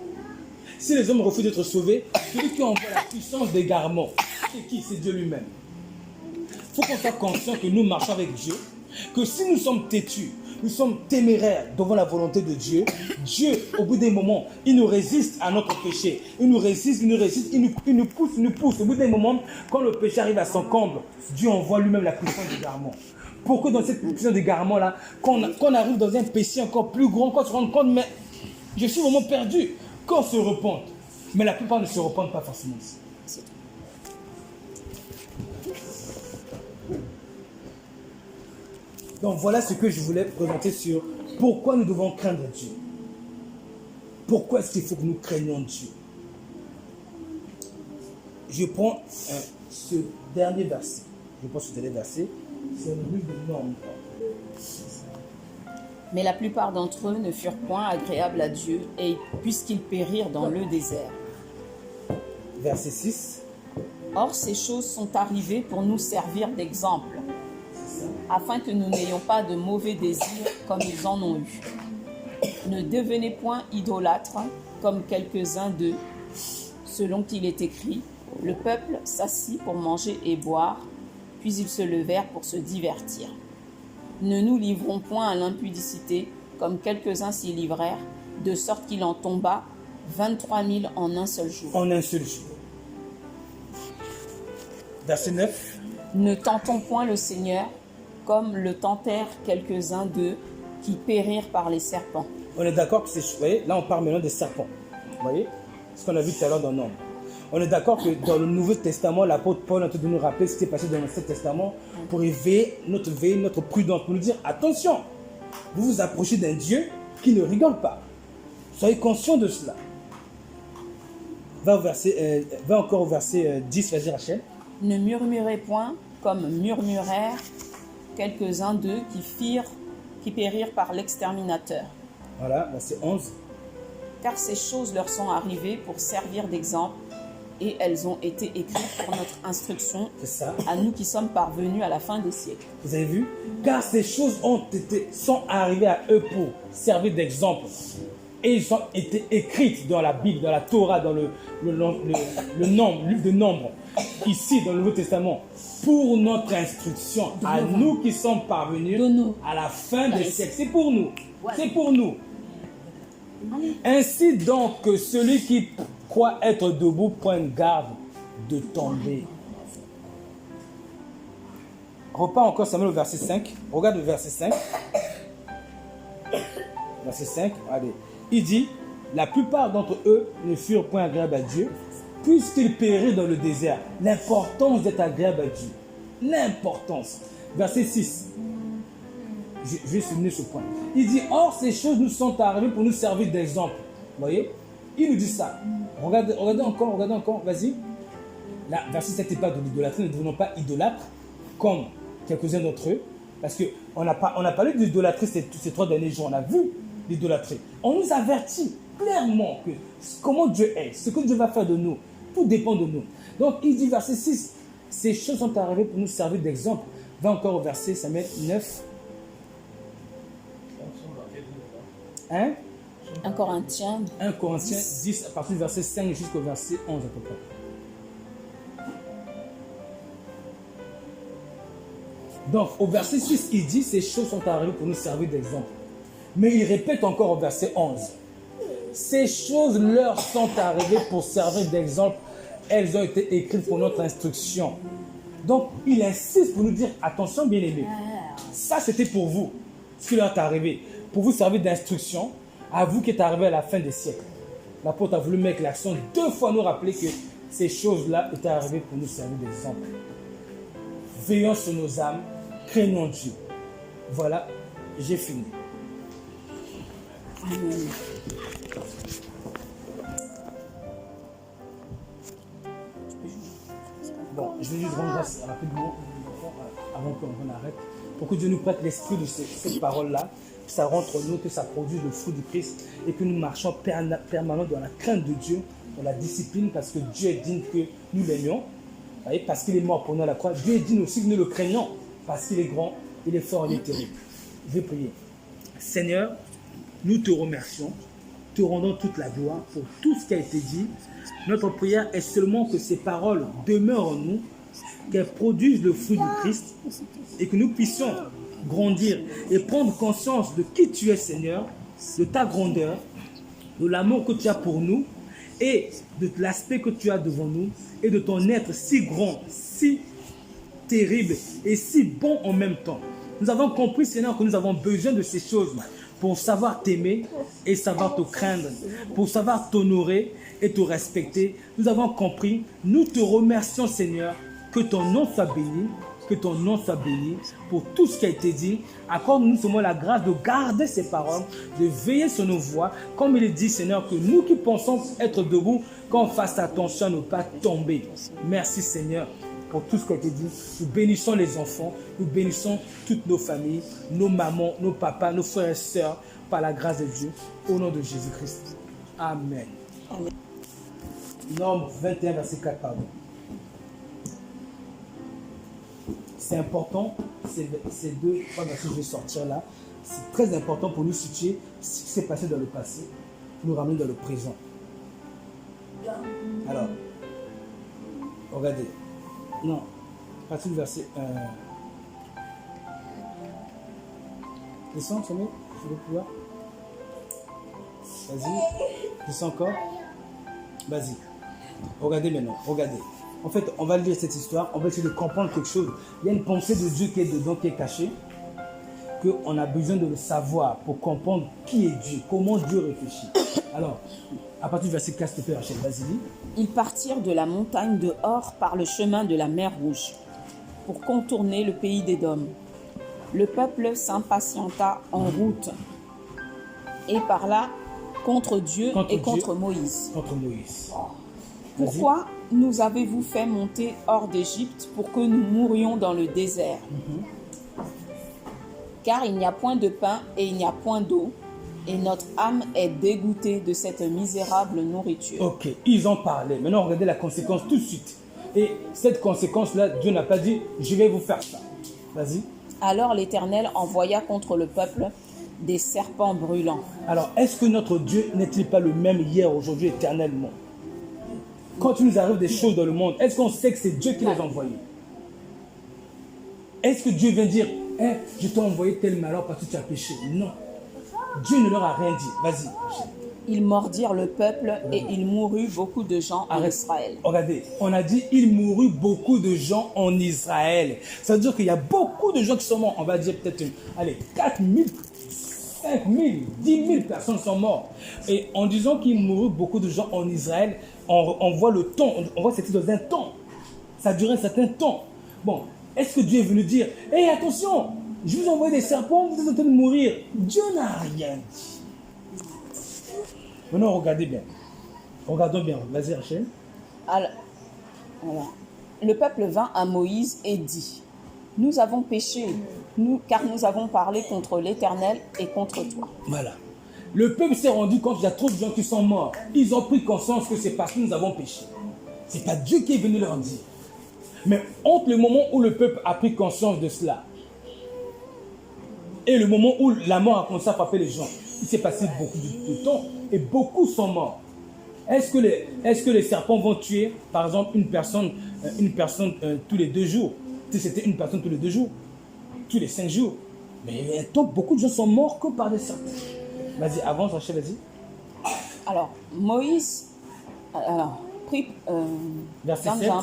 Si les hommes refusent d'être sauvés, celui qui envoie la puissance d'égarement, c'est qui? C'est Dieu lui-même. Il faut qu'on soit conscient que nous marchons avec Dieu, que si nous sommes têtus, nous sommes téméraires devant la volonté de Dieu, Dieu, au bout d'un moment, il nous résiste à notre péché. Il nous résiste, il nous pousse. Au bout d'un moment, quand le péché arrive à son comble, Dieu envoie lui-même la puissance d'égarement. Pour que dans cette puissance d'égarement-là, qu'on arrive dans un péché encore plus grand, qu'on se rende compte, mais je suis vraiment perdu, qu'on se repente. Mais la plupart ne se repentent pas forcément. Donc voilà ce que je voulais présenter sur pourquoi nous devons craindre Dieu. Pourquoi est-ce qu'il faut que nous craignions Dieu? Je prends ce dernier verset. C'est le livre de Normes. Mais la plupart d'entre eux ne furent point agréables à Dieu, et puisqu'ils périrent dans le désert. Verset 6. Or, ces choses sont arrivées pour nous servir d'exemple, afin que nous n'ayons pas de mauvais désirs comme ils en ont eu. Ne devenez point idolâtres comme quelques-uns d'eux, selon qu'il est écrit, le peuple s'assit pour manger et boire, puis ils se levèrent pour se divertir. Ne nous livrons point à l'impudicité, comme quelques-uns s'y livrèrent, de sorte qu'il en tomba 23 000 en un seul jour. En un seul jour. Verset 9. Ne tentons point le Seigneur, comme le tentèrent quelques-uns d'eux, qui périrent par les serpents. On est d'accord que c'est... Vous voyez, là on parle maintenant des serpents. Vous voyez? Ce qu'on a vu tout à l'heure dans Nombre. On est d'accord que dans le Nouveau Testament, l'apôtre Paul est en train de nous rappeler ce qui s'est passé dans l'Ancien Testament pour éveiller notre prudence, pour nous dire attention, vous vous approchez d'un Dieu qui ne rigole pas. Soyez conscients de cela. Va encore au verset 10, vas-y Rachel. Ne murmurez point comme murmurèrent quelques-uns d'eux qui périrent par l'exterminateur. Voilà, verset 11. Car ces choses leur sont arrivées pour servir d'exemple, et elles ont été écrites pour notre instruction, C'est ça. à nous qui sommes parvenus à la fin des siècles. Vous avez vu? Car ces choses sont arrivées à eux pour servir d'exemple. Et ils ont été écrites dans la Bible, dans la Torah, dans le livre de Nombre, ici dans le Nouveau Testament, pour notre instruction, à nous qui sommes parvenus à la fin des siècles. C'est pour nous. C'est pour nous. Ainsi donc que celui qui croit être debout prenne garde de tomber. Repars encore Samuel au verset 5. Regarde le verset 5. Verset 5, allez. Il dit, la plupart d'entre eux ne furent point agréables à Dieu, puisqu'ils périrent dans le désert. L'importance d'être agréable à Dieu. L'importance. Verset 6. Je vais souligner ce point. Il dit, or ces choses nous sont arrivées pour nous servir d'exemple. Vous voyez? Il nous dit ça. Regardez encore, vas-y. Là, verset 7 n'est pas de l'idolâtrie, ne devenons pas idolâtres, comme quelques-uns d'entre eux, parce qu'on a parlé d'idolâtrie ces 3 derniers jours, on a vu l'idolâtrie. On nous avertit clairement que comment Dieu est, ce que Dieu va faire de nous, tout dépend de nous. Donc il dit, verset 6, ces choses sont arrivées pour nous servir d'exemple. Va encore au verset Samuel 9. 1 Corinthiens 10, à partir du verset 5 jusqu'au verset 11 à peu près. Donc, au verset 6, il dit, ces choses sont arrivées pour nous servir d'exemple. Mais il répète encore au verset 11. Ces choses leur sont arrivées pour servir d'exemple. Elles ont été écrites pour notre instruction. Donc, il insiste pour nous dire, attention bien-aimés, Ça, c'était pour vous, ce qui leur est arrivé. Pour vous servir d'instruction, à vous qui êtes arrivé à la fin des siècles. L'apôtre a voulu mettre l'accent 2 fois nous rappeler que ces choses-là étaient arrivées pour nous servir d'exemple. Veillons sur nos âmes, craignons Dieu. Voilà, j'ai fini. Amen. Bon, je vais juste rendre grâce rapidement avant qu'on arrête, pour que Dieu nous prête l'esprit de cette parole-là, que ça rentre en nous, que ça produise le fruit du Christ et que nous marchons permanemment dans la crainte de Dieu, dans la discipline, parce que Dieu est digne que nous l'aimions, parce qu'il est mort pour nous à la croix. Dieu est digne aussi que nous le craignons, parce qu'il est grand, il est fort, il est terrible. Je vais prier. Seigneur, nous te remercions, te rendons toute la gloire pour tout ce qui a été dit. Notre prière est seulement que ces paroles demeurent en nous, qu'elles produisent le fruit du Christ et que nous puissions grandir et prendre conscience de qui tu es, Seigneur, de ta grandeur, de l'amour que tu as pour nous et de l'aspect que tu as devant nous et de ton être si grand, si terrible et si bon en même temps. Nous avons compris, Seigneur, que nous avons besoin de ces choses pour savoir t'aimer et savoir te craindre, pour savoir t'honorer et te respecter. Nous avons compris. Nous te remercions, Seigneur, que ton nom soit béni, que ton nom soit béni pour tout ce qui a été dit. Accorde-nous seulement la grâce de garder ces paroles, de veiller sur nos voix, comme il est dit, Seigneur, que nous qui pensons être debout, qu'on fasse attention à ne pas tomber. Merci, Seigneur, pour tout ce qui a été dit. Nous bénissons les enfants, nous bénissons toutes nos familles, nos mamans, nos papas, nos frères et sœurs, par la grâce de Dieu, au nom de Jésus-Christ. Amen. Amen. Nombre 21, verset 4, pardon. C'est important, ces 2-3 versets que je vais sortir là, c'est très important pour nous situer ce qui s'est passé dans le passé, pour nous ramener dans le présent. Alors, regardez. Non, à partir du verset 1. Descends, Sommet, je vais pouvoir. Vas-y, descends encore. Vas-y. Regardez maintenant, regardez. En fait, on va lire cette histoire, on va essayer de comprendre quelque chose. Il y a une pensée de Dieu qui est dedans, qui est cachée, qu'on a besoin de le savoir pour comprendre qui est Dieu, comment Dieu réfléchit. Alors, à partir du verset 4, s'il te plaît, Rachel, vas-y. Ils partirent de la montagne de Hor par le chemin de la mer Rouge, pour contourner le pays d'Édom. Le peuple s'impatienta en route, et parla contre Dieu et contre Moïse. Contre Moïse. Pourquoi nous avez-vous fait monter hors d'Égypte pour que nous mourions dans le désert? Car il n'y a point de pain et il n'y a point d'eau, et notre âme est dégoûtée de cette misérable nourriture. Ok, ils en parlaient. Maintenant, regardez la conséquence tout de suite. Et cette conséquence-là, Dieu n'a pas dit, je vais vous faire ça. Vas-y. Alors l'Éternel envoya contre le peuple des serpents brûlants. Alors, est-ce que notre Dieu n'est-il pas le même hier, aujourd'hui, éternellement? Quand il nous arrive des choses dans le monde, est-ce qu'on sait que c'est Dieu qui les a envoyés? Est-ce que Dieu vient dire, hey, je t'ai envoyé tel malheur parce que tu as péché? Non. Dieu ne leur a rien dit. Vas-y. Ils mordirent le peuple et il mourut beaucoup de gens en Israël. Regardez, on a dit, il mourut beaucoup de gens en Israël. Ça veut dire qu'il y a beaucoup de gens qui sont morts. On va dire peut-être, allez, 4 000, 5 000, 10 000 personnes sont mortes. Et en disant qu'il mourut beaucoup de gens en Israël, on voit le temps, on voit que c'était dans un temps. Ça a duré un certain temps. Bon, est-ce que Dieu est venu dire, hé, attention, je vous envoie des serpents, vous êtes en train de mourir? Dieu n'a rien dit. Maintenant, regardez bien. Regardons bien. Vas-y, Rachel. Alors, voilà. Le peuple vint à Moïse et dit, nous avons péché, car nous avons parlé contre l'Éternel et contre toi. Voilà. Le peuple s'est rendu compte qu'il y a trop de gens qui sont morts. Ils ont pris conscience que c'est parce que nous avons péché. Ce n'est pas Dieu qui est venu leur dire. Mais entre le moment où le peuple a pris conscience de cela et le moment où la mort a commencé à frapper les gens, il s'est passé beaucoup de temps et beaucoup sont morts. Est-ce que les serpents vont tuer, par exemple, une personne tous les 2 jours? Si c'était une personne tous les 2 jours, tous les 5 jours. Mais tant beaucoup de gens sont morts que par des serpents. Vas-y, avance, Rachel, vas-y. Alors, Moïse prie, Verset dans 7. Jean,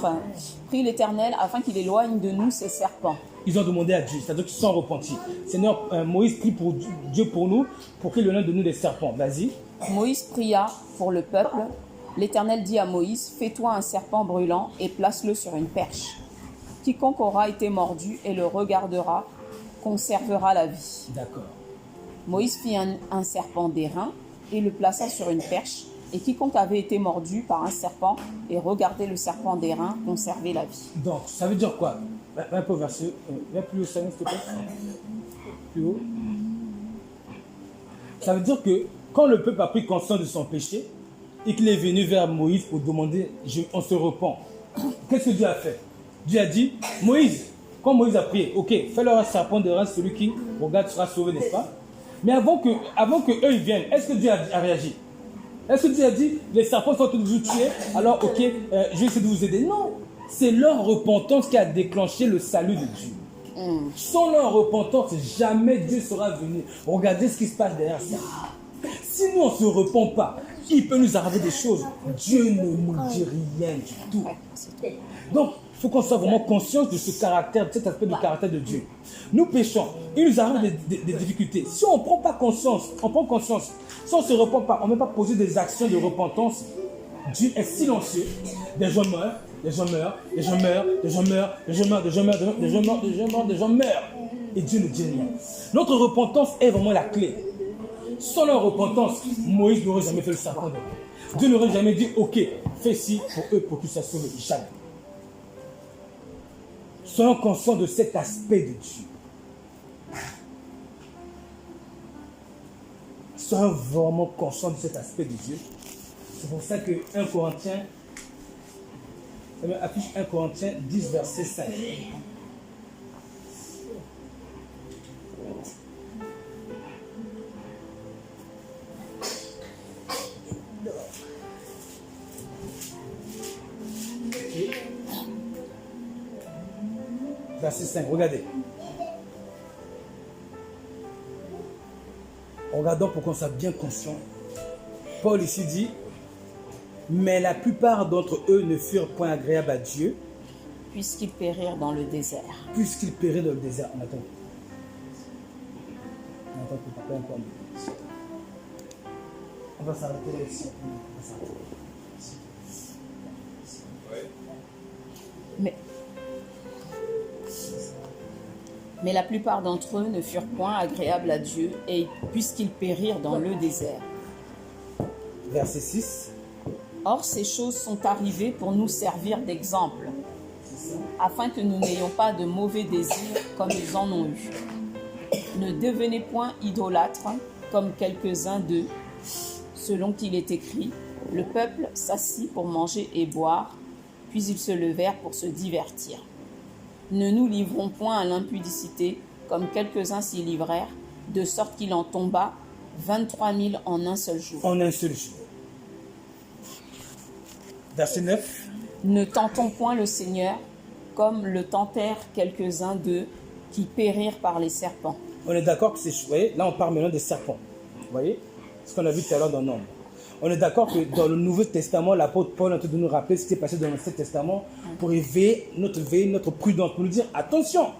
prie l'Éternel afin qu'il éloigne de nous ces serpents. Ils ont demandé à Dieu, c'est-à-dire qu'ils sont repentis. Seigneur, Moïse prie pour Dieu pour nous, pour qu'il éloigne de nous des serpents. Vas-y. Moïse pria pour le peuple. L'Éternel dit à Moïse, fais-toi un serpent brûlant et place-le sur une perche. Quiconque aura été mordu et le regardera conservera la vie. D'accord. Moïse fit un serpent d'airain et le plaça sur une perche. Et quiconque avait été mordu par un serpent et regardait le serpent d'airain conservait la vie. Donc, ça veut dire quoi? Va un peu verset. Viens plus haut, s'il te plaît. Plus haut. Ça veut dire que quand le peuple a pris conscience de son péché et qu'il est venu vers Moïse pour demander, on se repent. Qu'est-ce que Dieu a fait? Dieu a dit, Moïse, quand Moïse a prié, ok, fais-leur un serpent d'airain, celui qui regarde sera sauvé, n'est-ce pas? Mais avant que eux ils viennent, est-ce que Dieu a réagi? Est-ce que Dieu a dit, les serpents sont tous vous tuer, alors ok, je vais essayer de vous aider? Non, c'est leur repentance qui a déclenché le salut de Dieu. Sans leur repentance, jamais Dieu sera venu. Regardez ce qui se passe derrière ça. Si nous on ne se repent pas, il peut nous arriver des choses. Dieu ne nous dit rien du tout. Donc, il faut qu'on soit vraiment conscient de ce caractère, de cet aspect du caractère de Dieu. Nous péchons, il nous arrive des difficultés. Si on ne prend pas conscience, si on ne se repent pas, on ne met pas poser des actions de repentance, Dieu est silencieux. Des gens meurent, des gens meurent, des gens meurent, des gens meurent, des gens meurent, des gens meurent, des gens meurent, des gens meurent, des gens meurent. Et Dieu ne dit rien. Notre repentance est vraiment la clé. Sans leur repentance, Moïse n'aurait jamais fait le serpent d'airain. Dieu n'aurait jamais dit, ok, fais ci pour eux, pour qu'ils soient sauvés. Jamais. Soyons conscients de cet aspect de Dieu. Soyons vraiment conscients de cet aspect de Dieu. C'est pour ça que 1 Corinthiens, ça affiche 1 Corinthiens 10, verset 5. Verset 5, regardez. Regardons pour qu'on soit bien conscient. Paul ici dit, mais la plupart d'entre eux ne furent point agréables à Dieu. Puisqu'ils périrent dans le désert. Puisqu'ils périrent dans le désert. On attend que papa encore. On va s'arrêter là ici. Mais la plupart d'entre eux ne furent point agréables à Dieu, et puisqu'ils périrent dans le désert. Verset 6. Or, ces choses sont arrivées pour nous servir d'exemple, afin que nous n'ayons pas de mauvais désirs comme ils en ont eu. Ne devenez point idolâtres, comme quelques-uns d'eux, selon qu'il est écrit, le peuple s'assit pour manger et boire, puis ils se levèrent pour se divertir. Ne nous livrons point à l'impudicité, comme quelques-uns s'y livrèrent, de sorte qu'il en tomba 23 000 en un seul jour. En un seul jour. Verset 9. Ne tentons point le Seigneur, comme le tentèrent quelques-uns d'eux, qui périrent par les serpents. On est d'accord que c'est... Vous voyez, là on parle maintenant des serpents. Vous voyez ce qu'on a vu tout à l'heure dans Nombre. On est d'accord que dans le Nouveau Testament, l'apôtre Paul est en train de nous rappeler ce qui est passé dans l'Ancien Testament pour éveiller notre prudence, pour nous dire attention,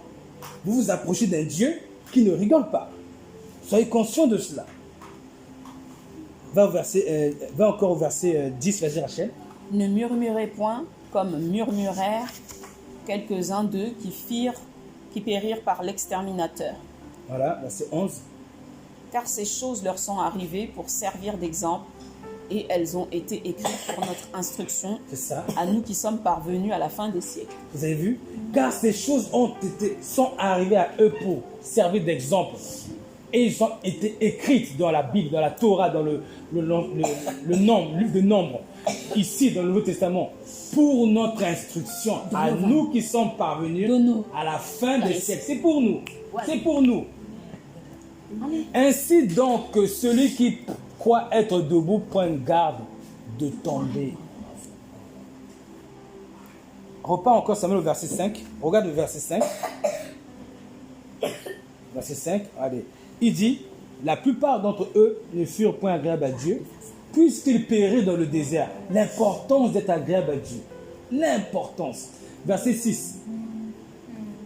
vous vous approchez d'un Dieu qui ne rigole pas. Soyez conscients de cela. Va encore au verset 10, vas-y Rachel. Ne murmurez point comme murmurèrent quelques-uns d'eux qui périrent par l'exterminateur. Voilà, verset 11. Car ces choses leur sont arrivées pour servir d'exemple, et elles ont été écrites pour notre instruction, C'est ça. à nous qui sommes parvenus à la fin des siècles. Vous avez vu? Car ces choses sont arrivées à eux pour servir d'exemple. Et ils ont été écrites dans la Bible, dans la Torah, dans le livre de Nombre, ici dans le Nouveau Testament, pour notre instruction, à nous qui sommes parvenus à la fin des siècles. C'est pour nous. C'est pour nous. Ainsi donc, celui qui croit être debout prenne garde de tomber. Repars encore Samuel au verset 5. Regarde le verset 5. Verset 5, allez. Il dit, la plupart d'entre eux ne furent point agréables à Dieu, puisqu'il périt dans le désert. L'importance d'être agréable à Dieu. L'importance. Verset 6.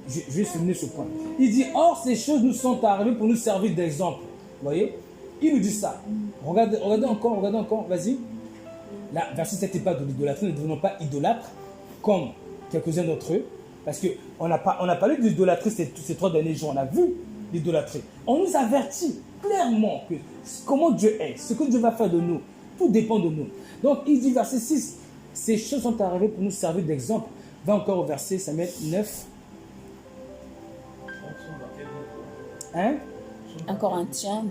Je vais souligner ce point. Il dit, or ces choses nous sont arrivées pour nous servir d'exemple. Vous voyez? Il nous dit ça. Regardez encore, vas-y. Là, verset 7 n'est pas de l'idolâtrie, ne devenons pas idolâtres, comme quelques-uns d'entre eux. Parce qu'on a parlé de l'idolâtrie ces 3 derniers jours, on a vu l'idolâtrie. On nous avertit clairement que comment Dieu est, ce que Dieu va faire de nous, tout dépend de nous. Donc il dit, verset 6, ces choses sont arrivées pour nous servir d'exemple. Va encore au verset, ça met 9. 1 Corinthiens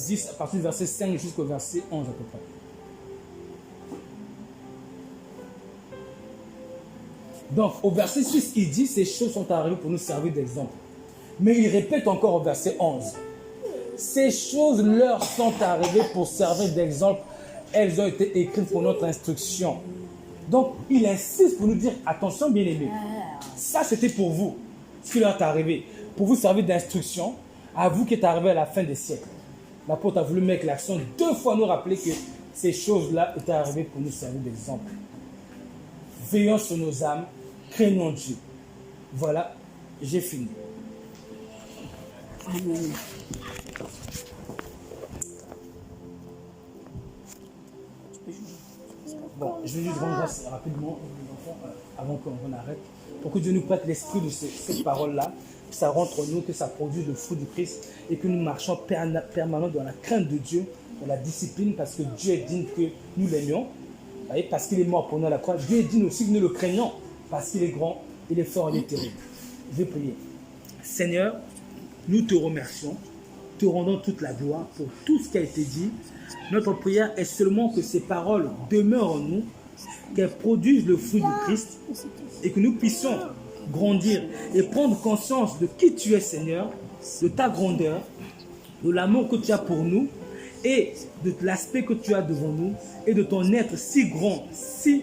10, à partir du verset 5 jusqu'au verset 11 à peu près. Donc, au verset 6, il dit, ces choses sont arrivées pour nous servir d'exemple. Mais il répète encore au verset 11. Ces choses leur sont arrivées pour servir d'exemple. Elles ont été écrites pour notre instruction. Donc, il insiste pour nous dire, attention bien-aimés, ça c'était pour vous, ce qui leur est arrivé, pour vous servir d'instruction, à vous qui êtes arrivés à la fin des siècles. L'apôtre a voulu mettre l'accent 2 fois nous rappeler que ces choses-là étaient arrivées pour nous servir d'exemple. Veillons sur nos âmes, craignons Dieu. Voilà, j'ai fini. Amen. Bon, je vais juste rendre grâce rapidement aux enfants avant qu'on arrête, pour que Dieu nous prête l'esprit de cette parole-là, que ça rentre en nous, que ça produise le fruit du Christ et que nous marchons permanemment dans la crainte de Dieu, dans la discipline, parce que Dieu est digne que nous l'aimions, parce qu'il est mort pour nous à la croix. Dieu est digne aussi que nous le craignons, parce qu'il est grand, il est fort, il est terrible. Je vais prier. Seigneur, nous te remercions, te rendons toute la gloire pour tout ce qui a été dit. Notre prière est seulement que ces paroles demeurent en nous, qu'elles produisent le fruit du Christ et que nous puissions grandir et prendre conscience de qui tu es, Seigneur, de ta grandeur, de l'amour que tu as pour nous et de l'aspect que tu as devant nous et de ton être si grand, si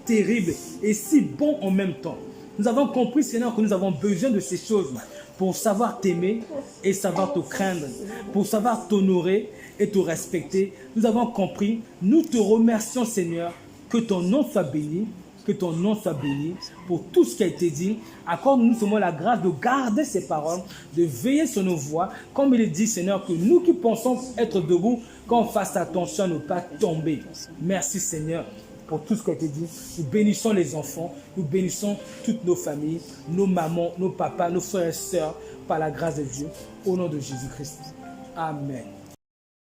terrible et si bon en même temps. Nous avons compris, Seigneur, que nous avons besoin de ces choses pour savoir t'aimer et savoir te craindre, pour savoir t'honorer et te respecter. Nous avons compris. Nous te remercions, Seigneur, que ton nom soit béni, que ton nom soit béni pour tout ce qui a été dit. Accorde-nous seulement la grâce de garder ces paroles, de veiller sur nos voix, comme il est dit, Seigneur, que nous qui pensons être debout, qu'on fasse attention à ne pas tomber. Merci, Seigneur, pour tout ce qui a été dit. Nous bénissons les enfants, nous bénissons toutes nos familles, nos mamans, nos papas, nos frères et sœurs, par la grâce de Dieu, au nom de Jésus-Christ. Amen.